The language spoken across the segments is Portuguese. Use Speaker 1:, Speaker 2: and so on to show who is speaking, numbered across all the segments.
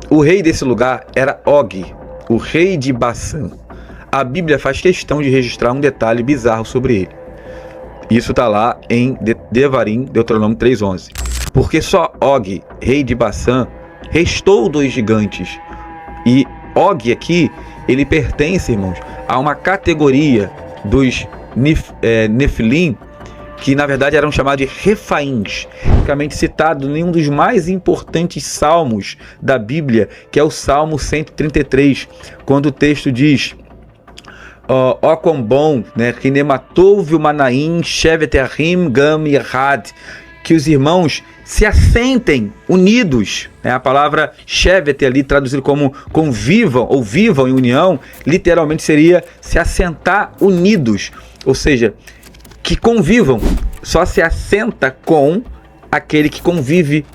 Speaker 1: O rei desse lugar era Og, o rei de Bassã. A Bíblia faz questão de registrar um detalhe bizarro sobre ele. Isso está lá em Devarim, Deuteronômio 3:11. Porque só Og, rei de Bassã, restou dos gigantes. E Og aqui, ele pertence, irmãos, a uma categoria dos Nefilim, que na verdade eram chamados de Refaíns, basicamente citado em um dos mais importantes salmos da Bíblia, que é o Salmo 133, quando o texto diz: ó quão bom, né, Rinematouv Manaim Shevet Ahim Gam Yehad, que os irmãos se assentem unidos, né? A palavra Shevet ali traduzido como convivam ou vivam em união, literalmente seria se assentar unidos, ou seja, que convivam. Só se assenta com aquele que convive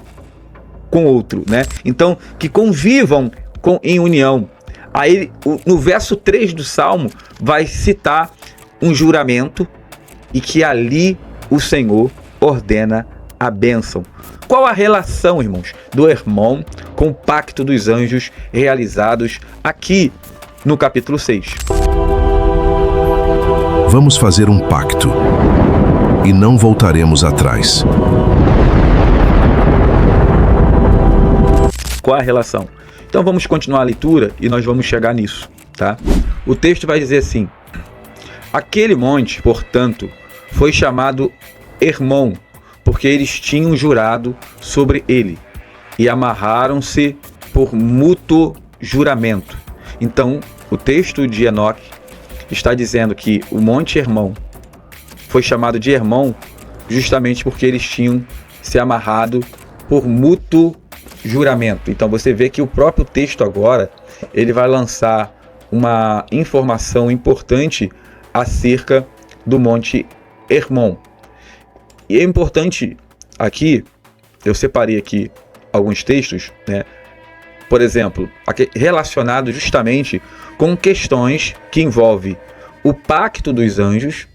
Speaker 1: com outro, né? Então, que convivam em união. Aí, no verso 3 do Salmo, vai citar um juramento e que ali o Senhor ordena a bênção. Qual a relação, irmãos, do Hermon com o pacto dos anjos realizados aqui no capítulo 6?
Speaker 2: Vamos fazer um pacto e não voltaremos atrás.
Speaker 1: Qual a relação? Então vamos continuar a leitura e nós vamos chegar nisso, tá? O texto vai dizer assim: aquele monte, portanto, foi chamado Hermon, porque eles tinham jurado sobre ele e amarraram-se por mútuo juramento. Então, o texto de Enoque está dizendo que o monte Hermon foi chamado de Hermon justamente porque eles tinham se amarrado por mútuo juramento. Então você vê que o próprio texto agora, ele vai lançar uma informação importante acerca do monte Hermon. E é importante aqui, eu separei aqui alguns textos, né? Por exemplo, relacionados justamente com questões que envolvem o pacto dos anjos,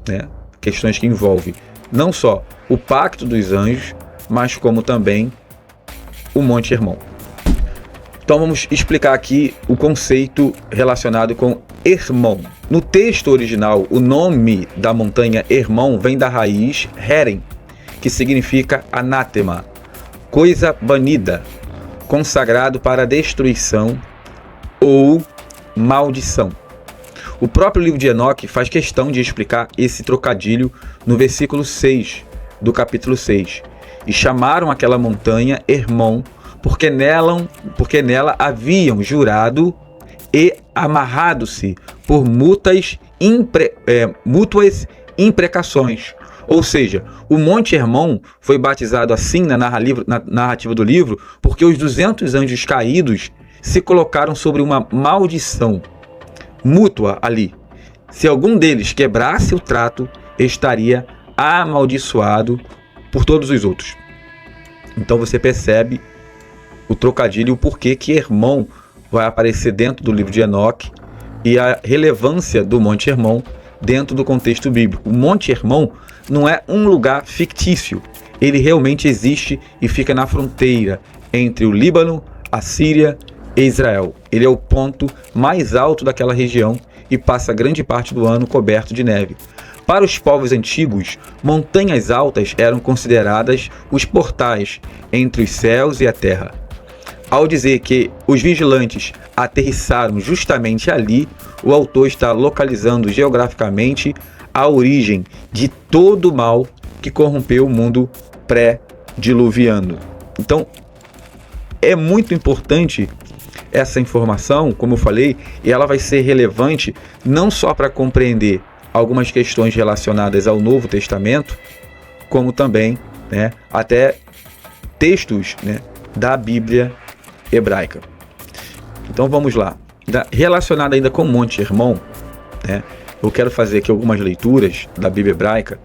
Speaker 1: né? Questões que envolvem não só o pacto dos anjos, mas como também o monte Hermon. Então vamos explicar aqui o conceito relacionado com Hermon. No texto original, o nome da montanha Hermon vem da raiz Heren, que significa anátema, coisa banida, consagrado para destruição ou maldição. O próprio livro de Enoque faz questão de explicar esse trocadilho no versículo 6 do capítulo 6. E chamaram aquela montanha Hermon, porque nela haviam jurado e amarrado-se por mútuas imprecações. Ou seja, o monte Hermon foi batizado assim na narrativa do livro porque os 200 anjos caídos se colocaram sobre uma maldição mútua ali. Se algum deles quebrasse o trato, estaria amaldiçoado por todos os outros. Então você percebe o trocadilho e o porquê que Hermon vai aparecer dentro do livro de Enoque e a relevância do Monte Hermon dentro do contexto bíblico. O Monte Hermon não é um lugar fictício, ele realmente existe e fica na fronteira entre o Líbano, a Síria e Israel. Ele é o ponto mais alto daquela região e passa grande parte do ano coberto de neve. Para os povos antigos, montanhas altas eram consideradas os portais entre os céus e a terra. Ao dizer que os vigilantes aterrissaram justamente ali, o autor está localizando geograficamente a origem de todo o mal que corrompeu o mundo pré-diluviano. Então, é muito importante essa informação, como eu falei, e ela vai ser relevante não só para compreender algumas questões relacionadas ao Novo Testamento, como também, né, até textos, né, da Bíblia hebraica. Então vamos lá. Relacionado ainda com o Monte Hermon, né, eu quero fazer aqui algumas leituras da Bíblia hebraica,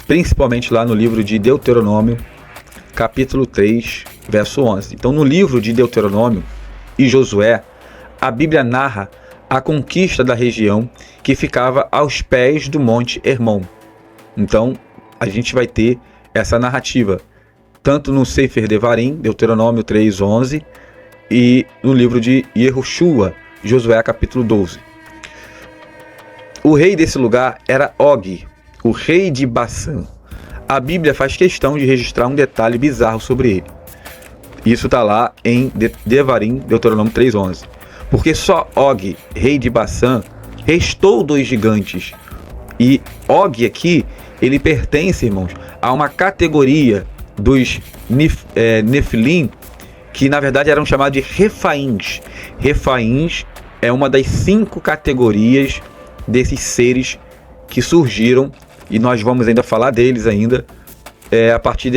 Speaker 1: principalmente lá no livro de Deuteronômio, capítulo 3, verso 11. Então no livro de Deuteronômio e Josué, a Bíblia narra a conquista da região que ficava aos pés do Monte Hermon. Então a gente vai ter essa narrativa tanto no Sefer Devarim, Deuteronômio 3:11, e no livro de Yehoshua, Josué capítulo 12. O rei desse lugar era Og, o rei de Bassã. A Bíblia faz questão de registrar um detalhe bizarro sobre ele. Isso está lá em Devarim, Deuteronômio 3:11. Porque só Og, rei de Bassã, restou 2 gigantes. E Og aqui, ele pertence, irmãos, a uma categoria dos Nefilim, que na verdade eram chamados de Refaíns. Refaíns é uma das 5 categorias desses seres que surgiram, e nós vamos ainda falar deles ainda, a partir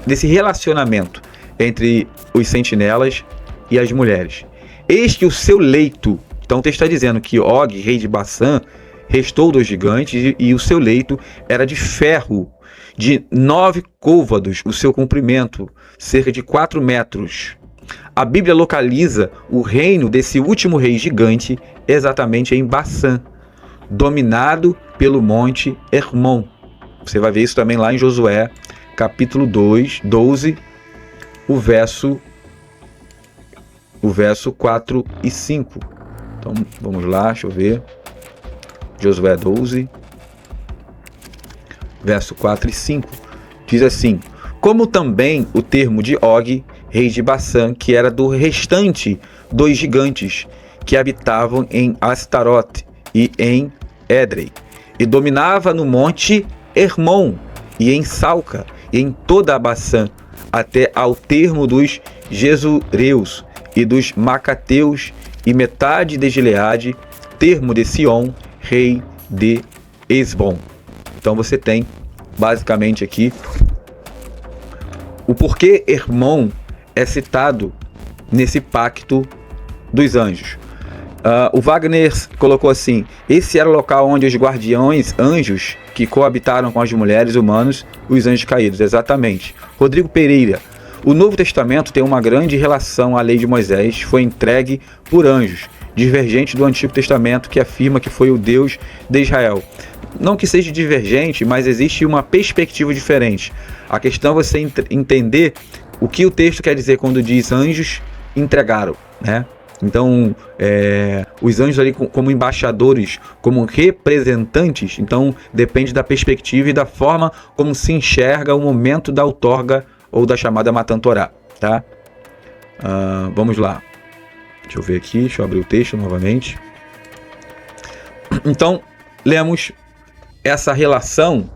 Speaker 1: desse relacionamento entre os sentinelas e as mulheres. Eis que o seu leito, então o texto está dizendo que Og, rei de Bassã, restou 2 gigantes, e o seu leito era de ferro, de 9 côvados, o seu comprimento, cerca de 4 metros. A Bíblia localiza o reino desse último rei gigante exatamente em Bassã, dominado pelo monte Hermon. Você vai ver isso também lá em Josué, capítulo 12, o verso 4 e 5. Então, vamos lá, deixa eu ver. Josué 12, verso 4 e 5. Diz assim: como também o termo de Og, rei de Bassã, que era do restante 2 gigantes que habitavam em Astarote e em Edrei, e dominava no monte Hermon, e em Salca, e em toda a Bassã, até ao termo dos Gesureus e dos Macateus, e metade de Gileade, termo de Sion, rei de Esbom. Então você tem basicamente aqui o porquê Hermon é citado nesse pacto dos anjos. O Wagner colocou assim: esse era o local onde os guardiões anjos que coabitaram com as mulheres humanos, os anjos caídos. Exatamente. Rodrigo Pereira: o Novo Testamento tem uma grande relação à lei de Moisés, foi entregue por anjos, divergente do Antigo Testamento, que afirma que foi o Deus de Israel. Não que seja divergente, mas existe uma perspectiva diferente. A questão é você entender o que o texto quer dizer quando diz anjos entregaram, né? Então, os anjos ali como embaixadores, como representantes, então depende da perspectiva e da forma como se enxerga o momento da outorga ou da chamada Matan Torá, tá? Vamos lá. Deixa eu ver aqui, deixa eu abrir o texto novamente. Então, lemos essa relação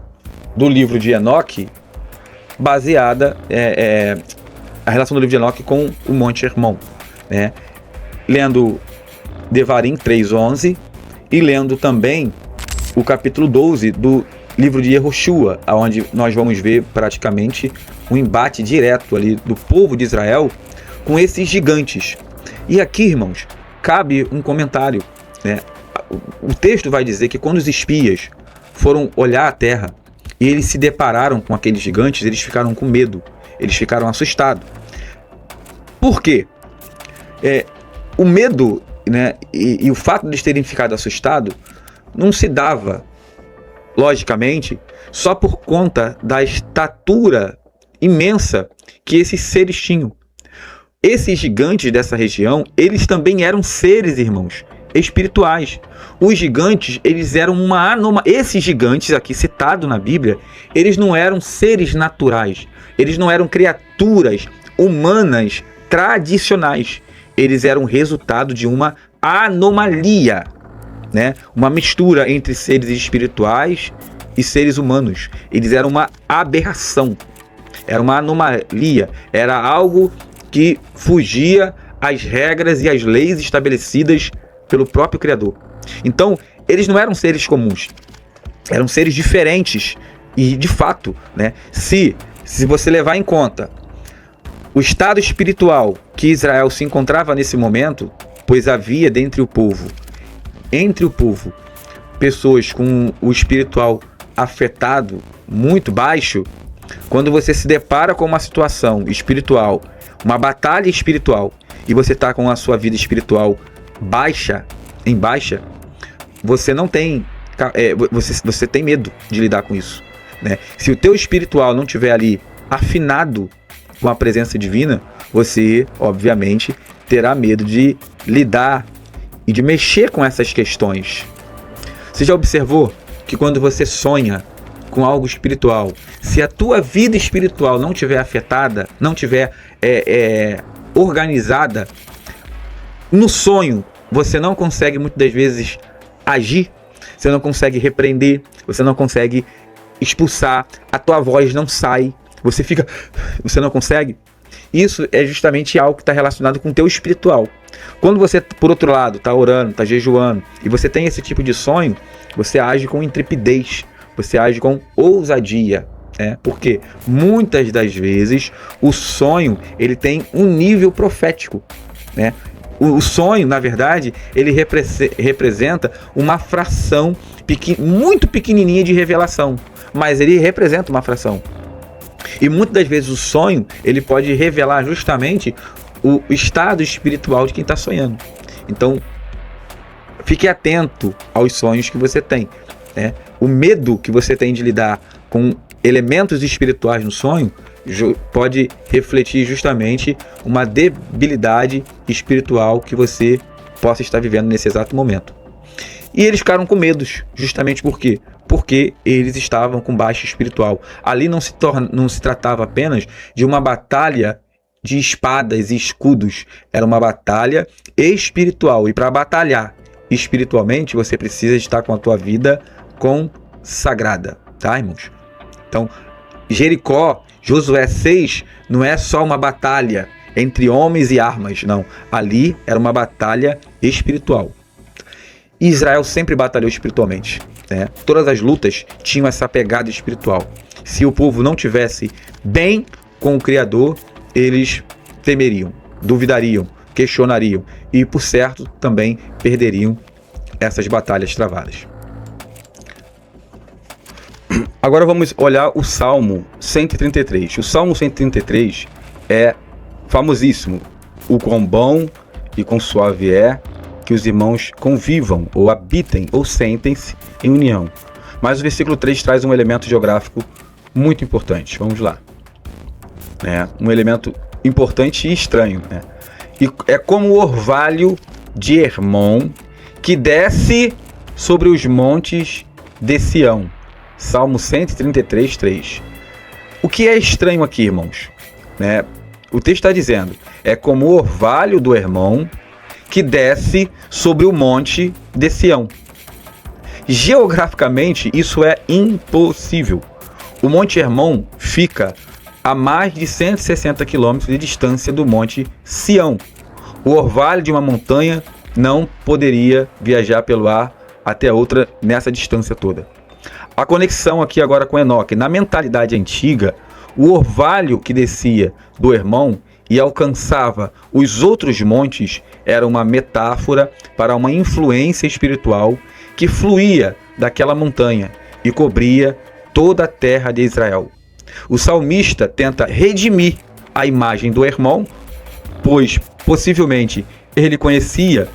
Speaker 1: do livro de Enoque baseada, a relação do livro de Enoque com o Monte Hermon, né? Lendo Devarim 3:11 e lendo também o capítulo 12 do livro de Yehoshua, onde nós vamos ver praticamente um embate direto ali do povo de Israel com esses gigantes. E aqui, irmãos, cabe um comentário, né? O texto vai dizer que quando os espias foram olhar a terra e eles se depararam com aqueles gigantes, eles ficaram com medo, eles ficaram assustados. Por quê? O medo, né, e o fato de eles terem ficado assustados não se dava, logicamente, só por conta da estatura imensa que esses seres tinham. Esses gigantes dessa região, eles também eram seres, irmãos, espirituais. Os gigantes, eles eram uma anomalia. Esses gigantes aqui citados na Bíblia, eles não eram seres naturais, eles não eram criaturas humanas tradicionais. Eles eram resultado de uma anomalia, né? Uma mistura entre seres espirituais e seres humanos. Eles eram uma aberração, era uma anomalia, era algo que fugia às regras e às leis estabelecidas pelo próprio Criador. Então, eles não eram seres comuns, eram seres diferentes. E, de fato, né, se você levar em conta o estado espiritual que Israel se encontrava nesse momento, pois havia entre o povo, pessoas com o espiritual afetado muito baixo. Quando você se depara com uma situação espiritual, uma batalha espiritual, e você está com a sua vida espiritual em baixa, você não tem, você tem medo de lidar com isso, né? Se o teu espiritual não estiver ali afinado, com a presença divina, você, obviamente, terá medo de lidar e de mexer com essas questões. Você já observou que quando você sonha com algo espiritual, se a tua vida espiritual não tiver afetada, não tiver organizada, no sonho você não consegue muitas das vezes agir, você não consegue repreender, você não consegue expulsar, a tua voz não sai, você não consegue. Isso é justamente algo que está relacionado com o teu espiritual. Quando você, por outro lado, está orando, está jejuando, e você tem esse tipo de sonho, você age com intrepidez, você age com ousadia. Porque muitas das vezes o sonho ele tem um nível profético. O sonho, na verdade, ele representa uma fração muito pequenininha de revelação, mas ele representa uma fração. E muitas das vezes o sonho ele pode revelar justamente o estado espiritual de quem está sonhando. Então, fique atento aos sonhos que você tem. O medo que você tem de lidar com elementos espirituais no sonho pode refletir justamente uma debilidade espiritual que você possa estar vivendo nesse exato momento. E eles ficaram com medos, justamente por quê? Porque eles estavam com baixa espiritual. Ali não se tratava apenas de uma batalha de espadas e escudos, era uma batalha espiritual. E para batalhar espiritualmente, você precisa estar com a tua vida consagrada, tá, irmãos? Então, Jericó, Josué 6, não é só uma batalha entre homens e armas, não. Ali era uma batalha espiritual. Israel sempre batalhou espiritualmente. Todas as lutas tinham essa pegada espiritual. Se o povo não tivesse bem com o Criador, eles temeriam, duvidariam, questionariam e, por certo, também perderiam essas batalhas travadas. Agora vamos olhar o Salmo 133. O Salmo 133 é famosíssimo. O quão bom e quão suave é que os irmãos convivam, ou habitem, ou sentem-se em união. Mas o versículo 3 traz um elemento geográfico muito importante. Vamos lá. Um elemento importante e estranho. E é como o orvalho de Hermon que desce sobre os montes de Sião. Salmo 133, 3. O que é estranho aqui, irmãos? O texto está dizendo, é como o orvalho do Hermon que desce sobre o monte de Sião. Geograficamente, isso é impossível. O Monte Hermon fica a mais de 160 quilômetros de distância do Monte Sião. O orvalho de uma montanha não poderia viajar pelo ar até outra nessa distância toda. A conexão aqui agora com Enoque. Na mentalidade antiga, o orvalho que descia do Hermon e alcançava os outros montes era uma metáfora para uma influência espiritual que fluía daquela montanha e cobria toda a terra de Israel. O salmista tenta redimir a imagem do Hermon, pois possivelmente ele conhecia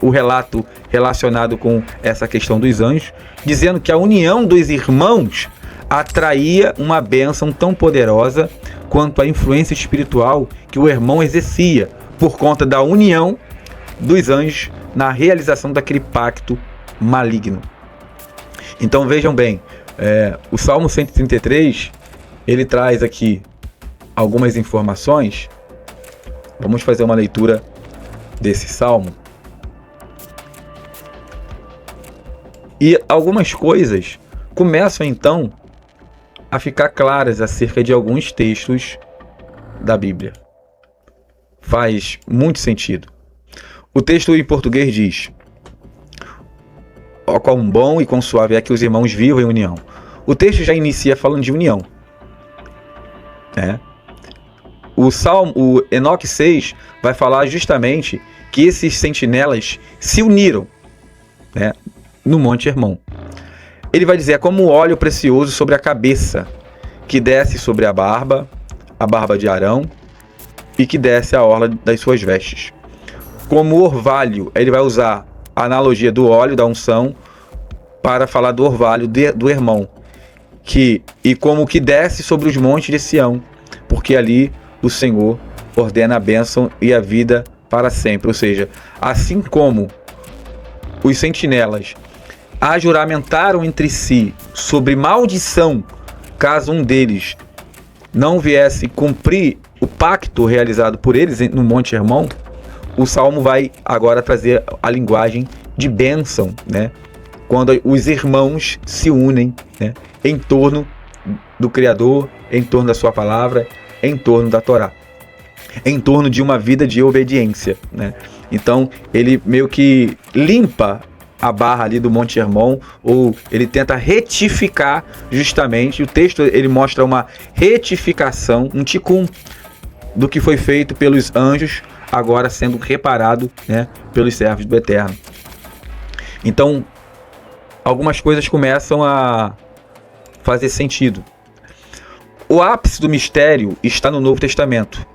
Speaker 1: o relato relacionado com essa questão dos anjos, dizendo que a união dos irmãos atraía uma bênção tão poderosa quanto a influência espiritual que o Hermon exercia por conta da união dos anjos na realização daquele pacto maligno. Então vejam bem, o Salmo 133, ele traz aqui algumas informações. Vamos fazer uma leitura desse Salmo. E algumas coisas começam então a ficar claras acerca de alguns textos da Bíblia. Faz muito sentido. O texto em português diz: ó, quão bom e quão suave é que os irmãos vivam em união. O texto já inicia falando de união. O Enoque 6 vai falar justamente que esses sentinelas se uniram, no Monte Hermon. Ele vai dizer, é como o óleo precioso sobre a cabeça, que desce sobre a barba de Arão, e que desce a orla das suas vestes. Como orvalho, ele vai usar a analogia do óleo da unção para falar do orvalho do Hermon, e como que desce sobre os montes de Sião, porque ali o Senhor ordena a bênção e a vida para sempre. Ou seja, assim como os sentinelas ajuramentaram entre si sobre maldição caso um deles não viesse cumprir o pacto realizado por eles no Monte Hermon, o Salmo vai agora trazer a linguagem de bênção, né? Quando os irmãos se unem, né, em torno do Criador, em torno da sua palavra, em torno da Torá, em torno de uma vida de obediência, né? Então ele meio que limpa a barra ali do Monte Hermon, ou ele tenta retificar justamente, o texto ele mostra uma retificação, um tikkun do que foi feito pelos anjos, agora sendo reparado, né, pelos servos do Eterno. Então, algumas coisas começam a fazer sentido. O ápice do mistério está no Novo Testamento,